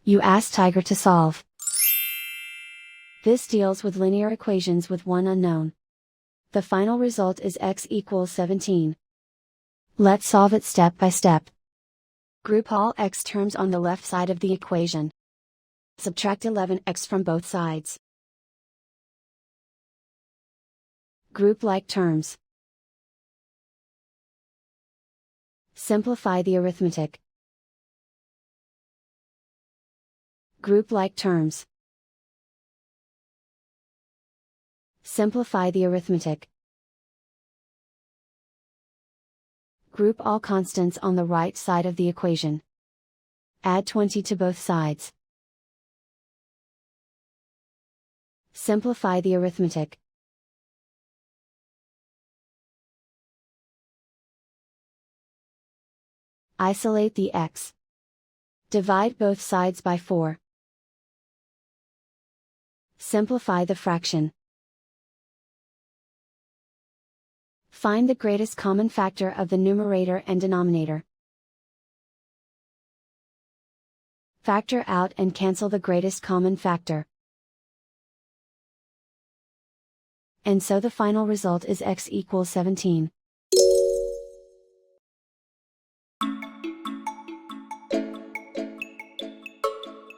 You ask Tiger to solve. This deals with linear equations with one unknown. The final result is x equals 17. Let's solve it step by step. Group all x terms on the left side of the equation. Subtract 11x from both sides. Group like terms. Simplify the arithmetic. Group like terms. Simplify the arithmetic. Group all constants on the right side of the equation. Add 20 to both sides. Simplify the arithmetic. Isolate the x. Divide both sides by 4. Simplify the fraction. Find the greatest common factor of the numerator and denominator. Factor out and cancel the greatest common factor. And so the final result is x equals 17.